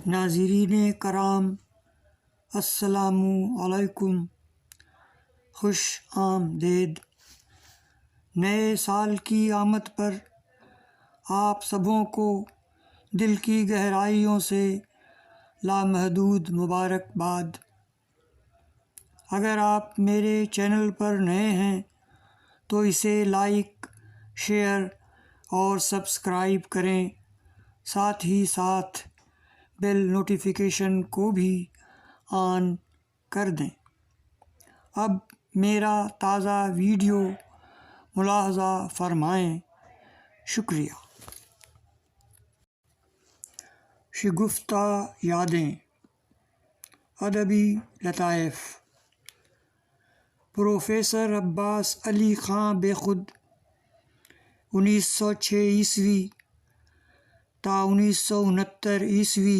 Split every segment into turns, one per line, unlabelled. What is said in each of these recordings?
ناظرین کرام السلام علیکم، خوش آمدید۔ نئے سال کی آمد پر آپ سبوں کو دل کی گہرائیوں سے لامحدود مبارکباد۔ اگر آپ میرے چینل پر نئے ہیں تو اسے لائک، شیئر اور سبسکرائب کریں، ساتھ ہی ساتھ بیل نوٹیفیکیشن کو بھی آن کر دیں۔ اب میرا تازہ ویڈیو ملاحظہ فرمائیں۔ شکریہ۔ شگفتہ یادیں، ادبی لطائف۔ پروفیسر عباس علی خاں بخود 1906 تا 1969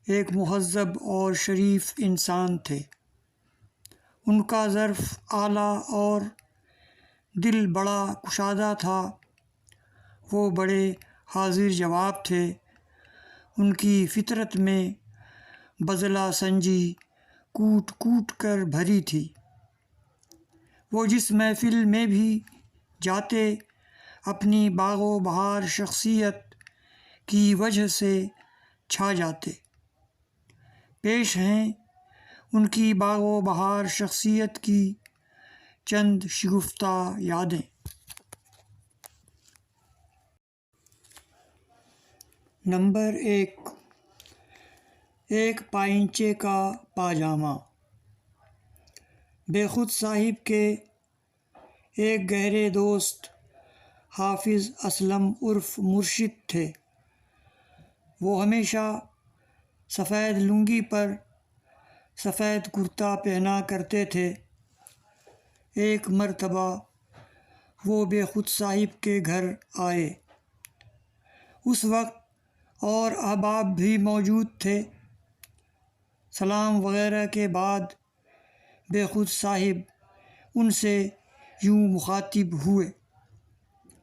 ایک مہذب اور شریف انسان تھے۔ ان کا ظرف اعلیٰ اور دل بڑا کشادہ تھا۔ وہ بڑے حاضر جواب تھے۔ ان کی فطرت میں بذلہ سنجی کوٹ کوٹ کر بھری تھی۔ وہ جس محفل میں بھی جاتے اپنی باغ و بہار شخصیت کی وجہ سے چھا جاتے۔ پیش ہیں ان کی باغ و بہار شخصیت کی چند شگفتہ یادیں۔ نمبر 1، ایک پائنچے کا پاجامہ۔ بخود صاحب کے ایک گہرے دوست حافظ اسلم عرف مرشد تھے۔ وہ ہمیشہ سفید لنگی پر سفید کرتا پہنا کرتے تھے۔ ایک مرتبہ وہ بخود صاحب کے گھر آئے۔ اس وقت اور احباب بھی موجود تھے۔ سلام وغیرہ کے بعد بخود صاحب ان سے یوں مخاطب ہوئے: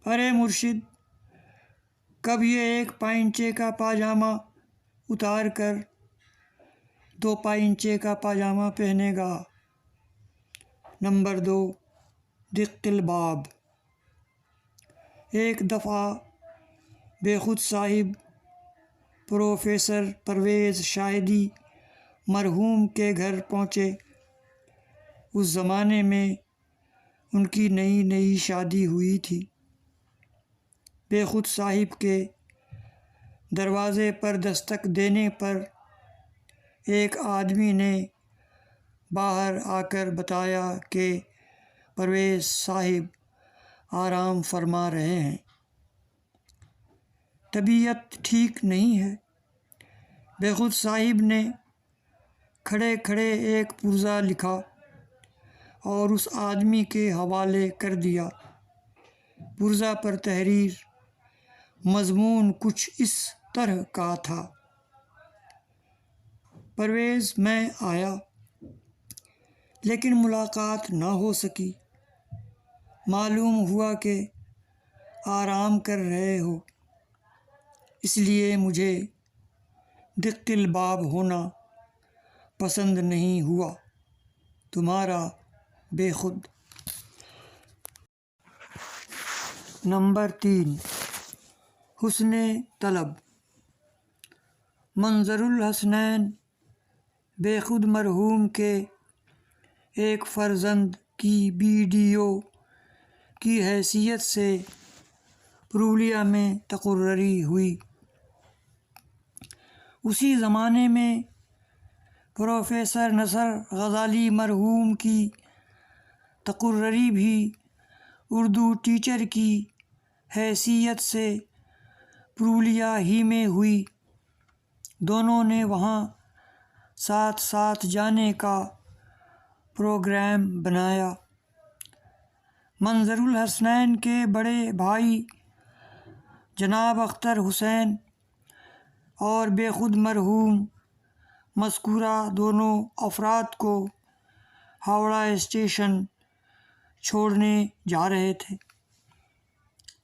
ارے مرشد، کب یہ ایک پائنچے کا پاجامہ اتار کر 2 پائنچے کا پاجامہ پہنے گا؟ نمبر 2، دق الباب۔ ایک دفعہ بخود صاحب پروفیسر پرویز شاہدی مرحوم کے گھر پہنچے۔ اس زمانے میں ان کی نئی نئی شادی ہوئی تھی۔ بخود صاحب کے دروازے پر دستک دینے پر ایک آدمی نے باہر آ کر بتایا کہ پرویز صاحب آرام فرما رہے ہیں، طبیعت ٹھیک نہیں ہے۔ بخود صاحب نے کھڑے کھڑے ایک پرزہ لکھا اور اس آدمی کے حوالے کر دیا۔ پرزہ پر تحریر مضمون کچھ اس طرح کا تھا: پرویز، میں آیا لیکن ملاقات نہ ہو سکی۔ معلوم ہوا کہ آرام کر رہے ہو، اس لیے مجھے دق الباب ہونا پسند نہیں ہوا۔ تمہارا بخود۔ نمبر 3، حسن طلب۔ منظر الحسنین بخود مرحوم کے ایک فرزند کی BDO کی حیثیت سے پرولیا میں تقرری ہوئی۔ اسی زمانے میں پروفیسر نصر غزالی مرحوم کی تقرری بھی اردو ٹیچر کی حیثیت سے پرولیا ہی میں ہوئی۔ دونوں نے وہاں ساتھ ساتھ جانے کا پروگرام بنایا۔ منظر الحسنین کے بڑے بھائی جناب اختر حسین اور بخود مرحوم مذکورہ دونوں افراد کو ہاوڑہ اسٹیشن چھوڑنے جا رہے تھے۔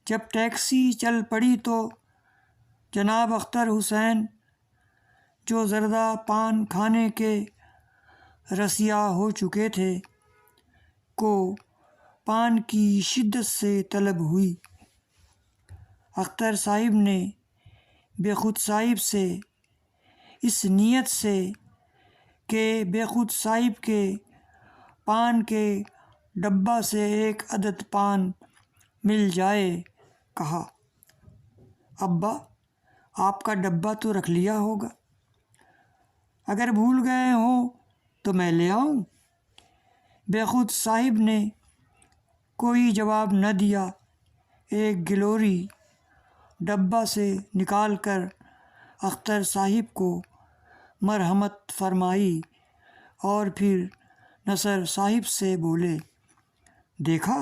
جب ٹیکسی چل پڑی تو جناب اختر حسین جو زردہ پان کھانے کے رسیا ہو چکے تھے کو پان کی شدت سے طلب ہوئی۔ اختر صاحب نے بے خود صاحب سے اس نیت سے کہ بے خود صاحب کے پان کے ڈبہ سے ایک عدد پان مل جائے کہا، ابا آپ کا ڈبہ تو رکھ لیا ہوگا، اگر بھول گئے ہوں تو میں لے آؤں؟ بے خود صاحب نے کوئی جواب نہ دیا۔ ایک گلوری ڈبہ سے نکال کر اختر صاحب کو مرحمت فرمائی اور پھر نصر صاحب سے بولے، دیکھا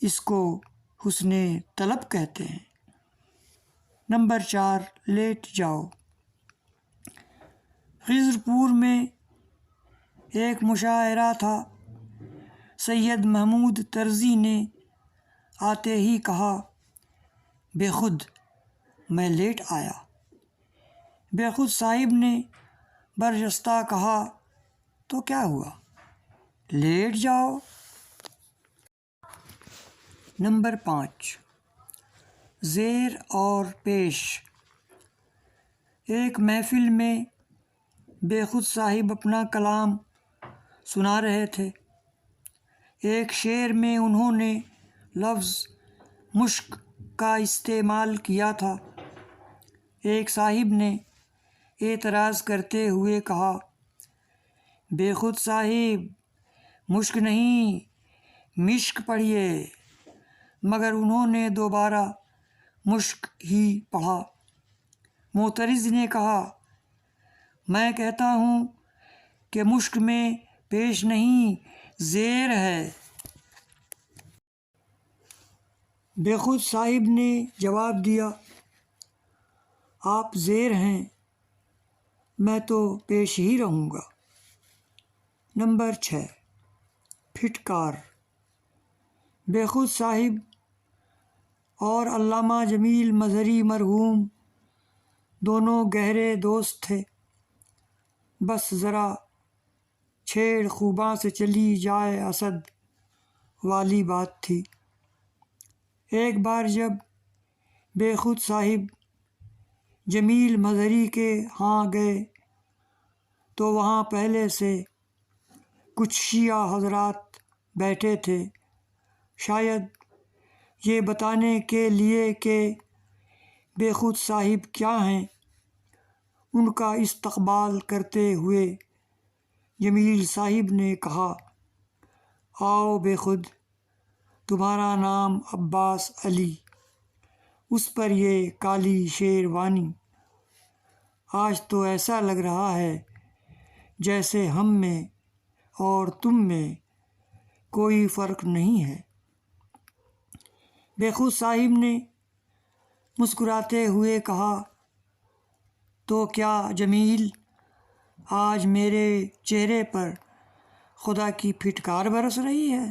اس کو حسن طلب کہتے ہیں۔ نمبر 4، لیٹ جاؤ۔ خضر پور میں ایک مشاعرہ تھا۔ سید محمود طرزی نے آتے ہی کہا، بے خود میں لیٹ آیا۔ بے خود صاحب نے برجستہ کہا، تو کیا ہوا، لیٹ جاؤ۔ نمبر 5، زیر اور پیش۔ ایک محفل میں بے خود صاحب اپنا کلام سنا رہے تھے۔ ایک شعر میں انہوں نے لفظ مشک کا استعمال کیا تھا۔ ایک صاحب نے اعتراض کرتے ہوئے کہا، بے خود صاحب مشک نہیں مشک پڑھیے، مگر انہوں نے دوبارہ مشک ہی پڑھا۔ معترض نے کہا، میں کہتا ہوں کہ مشک میں پیش نہیں زیر ہے۔ بے خود صاحب نے جواب دیا، آپ زیر ہیں، میں تو پیش ہی رہوں گا۔ نمبر 6، پھٹکار۔ بے خود صاحب اور علامہ جمیل مظہری مرحوم دونوں گہرے دوست تھے، بس ذرا چھیڑ خوباں سے چلی جائے اسد والی بات تھی۔ ایک بار جب بے خود صاحب جمیل مظہری کے ہاں گئے تو وہاں پہلے سے کچھ شیعہ حضرات بیٹھے تھے، شاید یہ بتانے کے لیے کہ بے خود صاحب کیا ہیں۔ ان کا استقبال کرتے ہوئے جمیل صاحب نے کہا، آؤ بے خود، تمہارا نام عباس علی، اس پر یہ کالی شیروانی، آج تو ایسا لگ رہا ہے جیسے ہم میں اور تم میں کوئی فرق نہیں ہے۔ بے خود صاحب نے مسکراتے ہوئے کہا، تو کیا جمیل، آج میرے چہرے پر خدا کی پھٹکار برس رہی ہے؟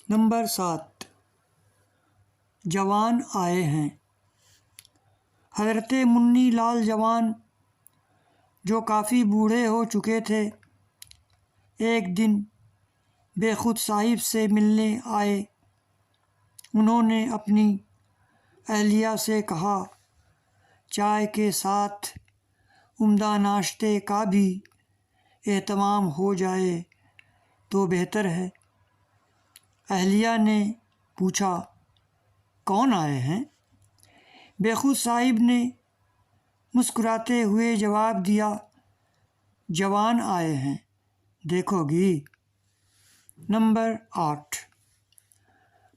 نمبر 7، جوان آئے ہیں۔ حضرت منی لال جوان جو کافی بوڑھے ہو چکے تھے، ایک دن بے خود صاحب سے ملنے آئے۔ انہوں نے اپنی اہلیہ سے کہا، چائے کے ساتھ عمدہ ناشتے کا بھی اہتمام ہو جائے تو بہتر ہے۔ اہلیہ نے پوچھا، کون آئے ہیں؟ بے خود صاحب نے مسکراتے ہوئے جواب دیا، جوان آئے ہیں، دیکھو گی۔ نمبر 8،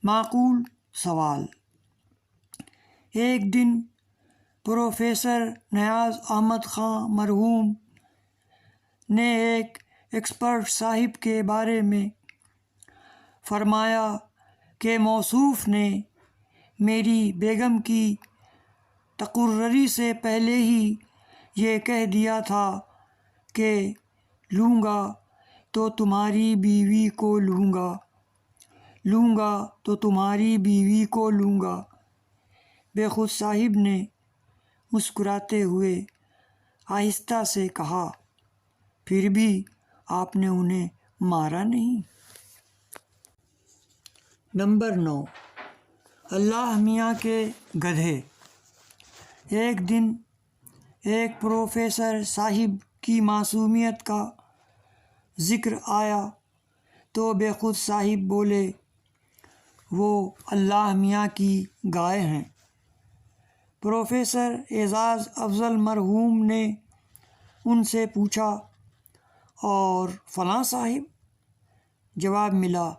معقول سوال۔ ایک دن پروفیسر نیاز احمد خاں مرحوم نے ایک ایکسپرٹ صاحب کے بارے میں فرمایا کہ موصوف نے میری بیگم کی تقرری سے پہلے ہی یہ کہہ دیا تھا کہ لوں گا تو تمہاری بیوی کو لوں گا، لوں گا تو تمہاری بیوی کو لوں گا۔ بے خود صاحب نے مسکراتے ہوئے آہستہ سے کہا، پھر بھی آپ نے انہیں مارا نہیں؟ نمبر 9، اللہ میاں کے گدھے۔ ایک دن ایک پروفیسر صاحب کی معصومیت کا ذکر آیا تو بے خود صاحب بولے، وہ اللہ میاں کی گائے ہیں۔ پروفیسر اعزاز افضل مرحوم نے ان سے پوچھا، اور فلاں صاحب؟ جواب ملا،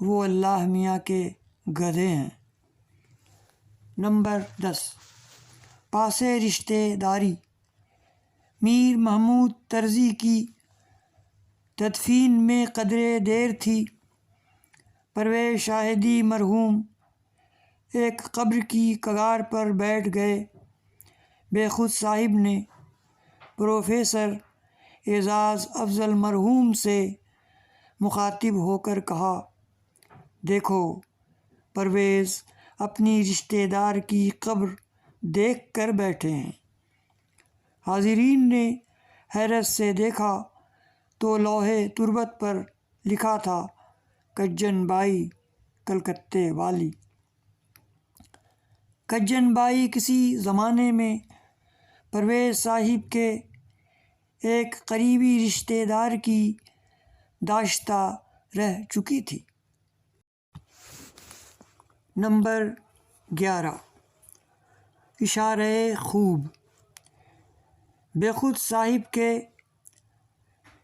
وہ اللہ میاں کے گدھے ہیں۔ نمبر 10، پاسے رشتے داری۔ میر محمود طرزی کی تدفین میں قدرے دیر تھی، پرویز شاہدی مرحوم ایک قبر کی کگار پر بیٹھ گئے۔ بے خود صاحب نے پروفیسر اعزاز افضل مرحوم سے مخاطب ہو کر کہا، دیکھو، پرویز اپنی رشتہ دار کی قبر دیکھ کر بیٹھے ہیں۔ حاضرین نے حیرت سے دیکھا تو لوحِ تربت پر لکھا تھا، کجن بائی کلکتے والی۔ کجن بائی کسی زمانے میں پرویز صاحب کے ایک قریبی رشتہ دار کی داشتہ رہ چکی تھی۔ نمبر 11، اشارۂ خوب۔ بے خود صاحب کے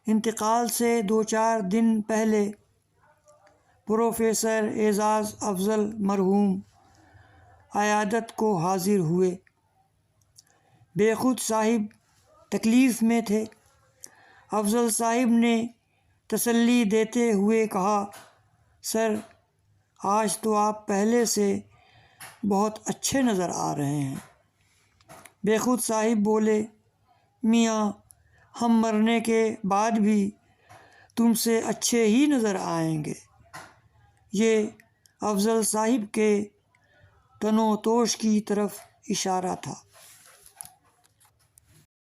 انتقال سے 2-4 دن پہلے پروفیسر اعزاز افضل مرحوم عیادت کو حاضر ہوئے۔ بے خود صاحب تکلیف میں تھے۔ افضل صاحب نے تسلی دیتے ہوئے کہا، سر، آج تو آپ پہلے سے بہت اچھے نظر آ رہے ہیں۔ بے خود صاحب بولے، میاں، ہم مرنے کے بعد بھی تم سے اچھے ہی نظر آئیں گے۔ یہ افضل صاحب کے تن و توش کی طرف اشارہ تھا۔